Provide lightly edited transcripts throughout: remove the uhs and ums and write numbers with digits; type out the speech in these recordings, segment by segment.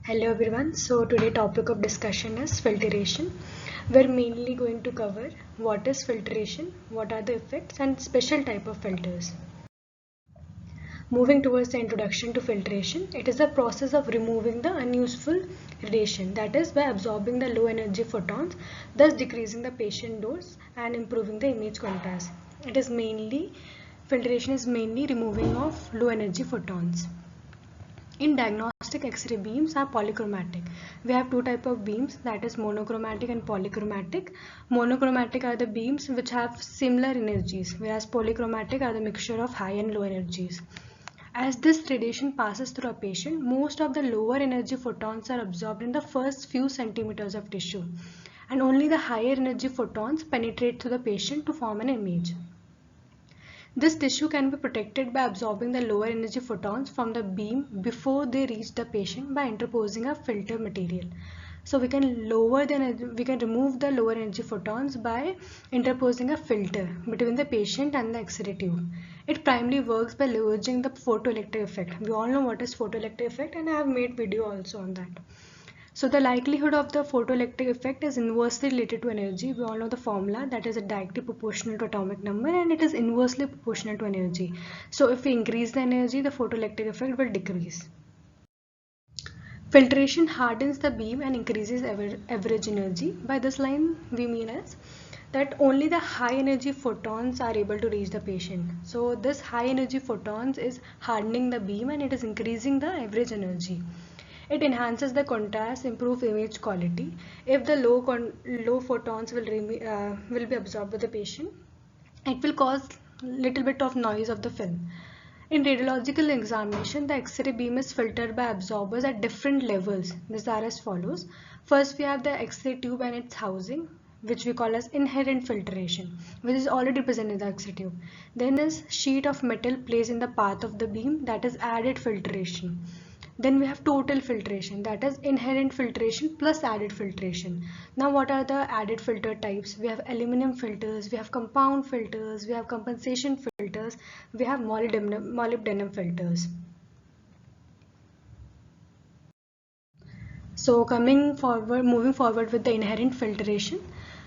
Hello everyone. So today topic of discussion is filtration. We're mainly going to cover what is filtration, what are the effects and special type of filters. Moving towards the introduction to filtration, it is a process of removing the unuseful radiation, that is by absorbing the low energy photons, thus decreasing the patient dose and improving the image contrast. Filtration is mainly removing of low energy photons. In diagnostic X-ray, beams are polychromatic. We have two types of beams, that is monochromatic and polychromatic. Monochromatic are the beams which have similar energies, whereas polychromatic are the mixture of high and low energies. As this radiation passes through a patient, most of the lower energy photons are absorbed in the first few centimeters of tissue, and only the higher energy photons penetrate through the patient to form an image. This tissue can be protected by absorbing the lower energy photons from the beam before they reach the patient by interposing a filter material. So we can remove the lower energy photons by interposing a filter between the patient and the X-ray tube. It primarily works by leveraging the photoelectric effect. We all know what is photoelectric effect, and I have made video also on that. So the likelihood of the photoelectric effect is inversely related to energy. We all know the formula, that is directly proportional to atomic number, and it is inversely proportional to energy. So if we increase the energy, the photoelectric effect will decrease. Filtration hardens the beam and increases average energy. By this line we mean as that only the high energy photons are able to reach the patient. So this high energy photons is hardening the beam and it is increasing the average energy. It enhances the contrast, improve image quality. If the low photons will be absorbed by the patient, it will cause little bit of noise of the film. In radiological examination, the X-ray beam is filtered by absorbers at different levels. These are as follows. First, we have the X-ray tube and its housing, which we call as inherent filtration, which is already present in the X-ray tube. Then is sheet of metal placed in the path of the beam, that is added filtration. Then we have total filtration, that is inherent filtration plus added filtration. Now what are the added filter types? We have aluminum filters, we have compound filters, we have compensation filters, we have molybdenum filters. So moving forward with the inherent filtration.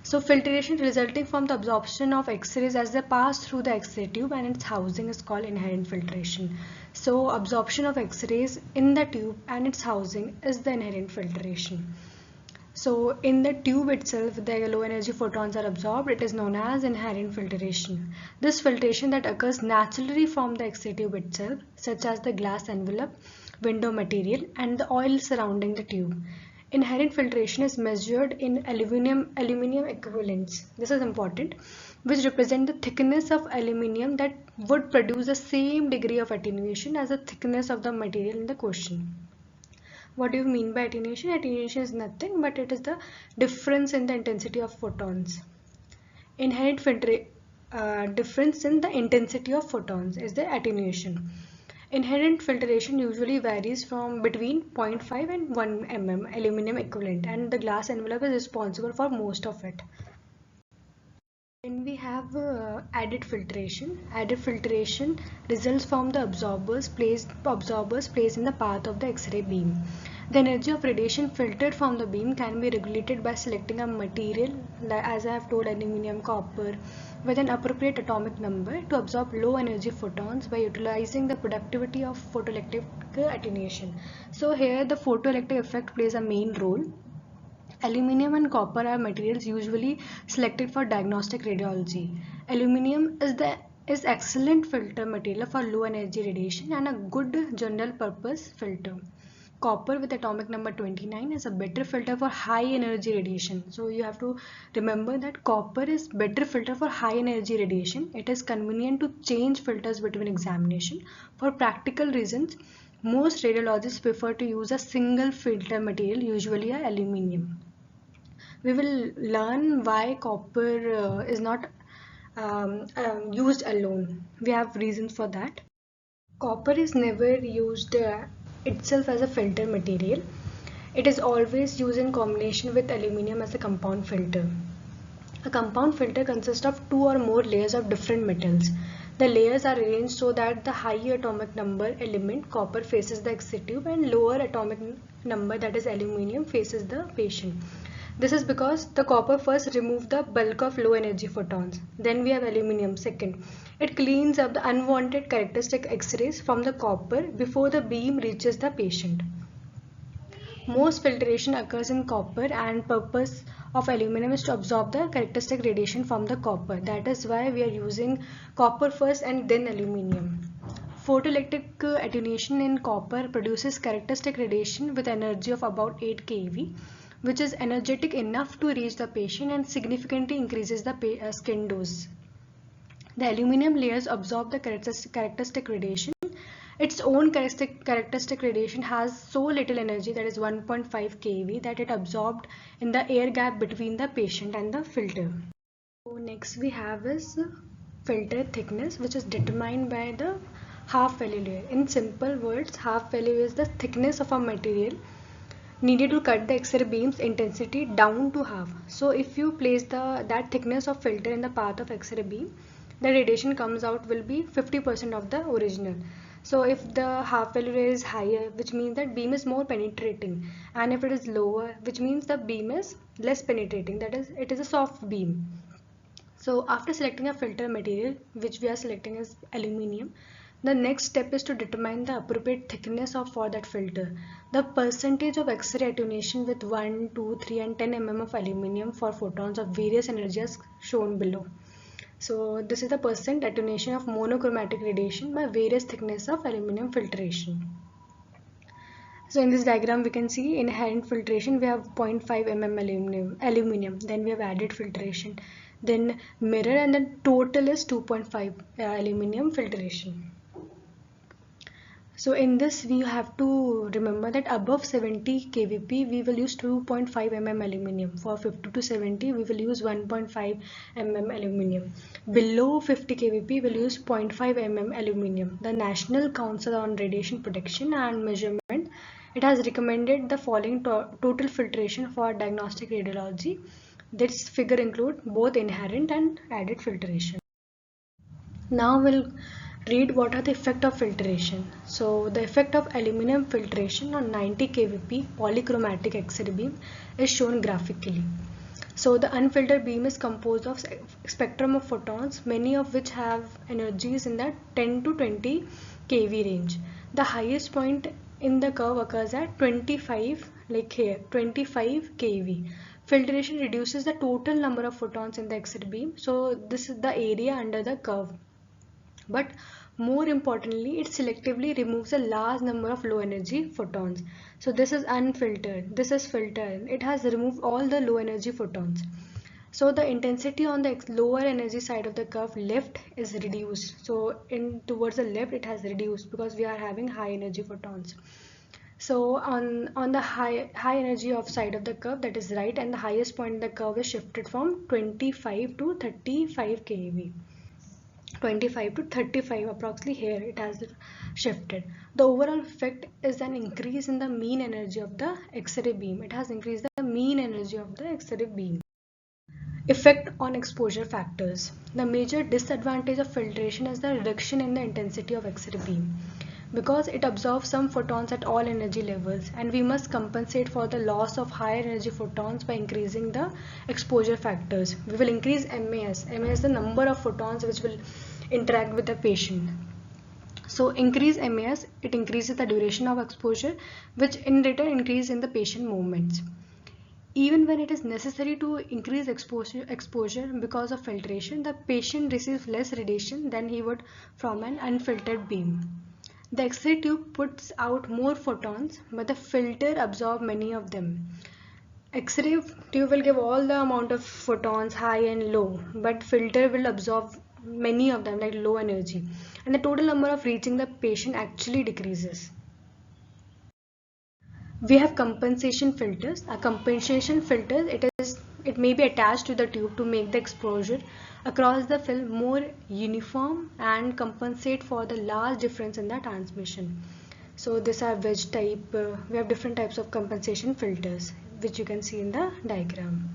So filtration resulting from the absorption of X-rays as they pass through the X-ray tube and its housing is called inherent filtration. So absorption of X-rays in the tube and its housing is the inherent filtration. So in the tube itself, the low energy photons are absorbed. It is known as inherent filtration. This filtration that occurs naturally from the X-ray tube itself, such as the glass envelope, window material and the oil surrounding the tube. Inherent filtration is measured in aluminium equivalents. This is important, which represent the thickness of aluminium that would produce the same degree of attenuation as the thickness of the material in the question. What do you mean by attenuation? Attenuation is nothing but it is the difference in the intensity of photons. Difference in the intensity of photons is the attenuation. Inherent filtration usually varies from between 0.5 and 1 mm aluminum equivalent, and the glass envelope is responsible for most of it. Then we have added filtration. Added filtration results from the absorbers placed in the path of the X-ray beam. The energy of radiation filtered from the beam can be regulated by selecting a material, as I have told, aluminum, copper, with an appropriate atomic number to absorb low energy photons by utilizing the productivity of photoelectric attenuation. So here the photoelectric effect plays a main role. Aluminium and copper are materials usually selected for diagnostic radiology. Aluminium is excellent filter material for low energy radiation and a good general purpose filter. Copper with atomic number 29 is a better filter for high energy radiation. So you have to remember that copper is better filter for high energy radiation. It is convenient to change filters between examination. For practical reasons, most radiologists prefer to use a single filter material, usually a aluminium. We will learn why copper is not used alone. We have reasons for that. Copper is never used itself as a filter material. It is always used in combination with aluminium as a compound filter. A compound filter consists of two or more layers of different metals. The layers are arranged so that the high atomic number element copper faces the X-ray tube and lower atomic number, that is aluminium, faces the patient. This is because the copper first removes the bulk of low energy photons. Then we have aluminium second. It cleans up the unwanted characteristic X-rays from the copper before the beam reaches the patient. Most filtration occurs in copper, and purpose of aluminum is to absorb the characteristic radiation from the copper. That is why we are using copper first and then aluminium. Photoelectric attenuation in copper produces characteristic radiation with energy of about 8 keV, which is energetic enough to reach the patient and significantly increases the skin dose. The aluminum layers absorb the characteristic radiation. Its own characteristic radiation has so little energy, that is 1.5 keV, that it absorbed in the air gap between the patient and the filter. So next we have is filter thickness, which is determined by the half-value layer. In simple words, half-value is the thickness of a material needed to cut the X-ray beam's intensity down to half. So if you place that thickness of filter in the path of X-ray beam, the radiation comes out will be 50% of the original. So if the half value is higher, which means that beam is more penetrating, and if it is lower, which means the beam is less penetrating, that is, it is a soft beam. So after selecting a filter material, which we are selecting as aluminium, the next step is to determine the appropriate thickness for that filter. The percentage of X-ray attenuation with 1, 2, 3 and 10 mm of aluminium for photons of various energies shown below. So this is the percent attenuation of monochromatic radiation by various thickness of aluminium filtration. So in this diagram we can see inherent filtration, we have 0.5 mm aluminium, then we have added filtration, then mirror, and then total is 2.5 aluminium filtration. So in this we have to remember that above 70 kVp we will use 2.5 mm aluminium. For 50 to 70 we will use 1.5 mm aluminium. Below 50 kVp we will use 0.5 mm aluminium. The National Council on Radiation Protection and Measurement, it has recommended the following total filtration for diagnostic radiology. This figure include both inherent and added filtration. Now we'll read what are the effect of filtration. So the effect of aluminum filtration on 90 kVp polychromatic X-ray beam is shown graphically. So the unfiltered beam is composed of spectrum of photons, many of which have energies in the 10 to 20 kV range. The highest point in the curve occurs at 25, like here, 25 kV. Filtration reduces the total number of photons in the X-ray beam. So this is the area under the curve. But more importantly, it selectively removes a large number of low energy photons. So this is unfiltered, this is filtered. It has removed all the low energy photons. So the intensity on the lower energy side of the curve left is reduced. So towards the left it has reduced because we are having high energy photons. So on the high energy of side of the curve, that is right, and the highest point in the curve is shifted from 25 to 35 keV. 25 to 35 approximately, here it has shifted. The overall effect is an increase in the mean energy of the X-ray beam. It has increased the mean energy of the X-ray beam. Effect on exposure factors. The major disadvantage of filtration is the reduction in the intensity of X-ray beam, because it absorbs some photons at all energy levels, and we must compensate for the loss of higher energy photons by increasing the exposure factors. We will increase MAS. MAS is the number of photons which will interact with the patient. So increase MAS, it increases the duration of exposure, which in return increase in the patient movements. Even when it is necessary to increase exposure because of filtration, the patient receives less radiation than he would from an unfiltered beam. The X-ray tube puts out more photons, but the filter absorbs many of them. X-ray tube will give all the amount of photons, high and low, but filter will absorb many of them, like low energy, and the total number of reaching the patient actually decreases. We have compensation filters. A compensation filter, it may be attached to the tube to make the exposure across the film more uniform and compensate for the large difference in the transmission. So these are wedge type. We have different types of compensation filters, which you can see in the diagram.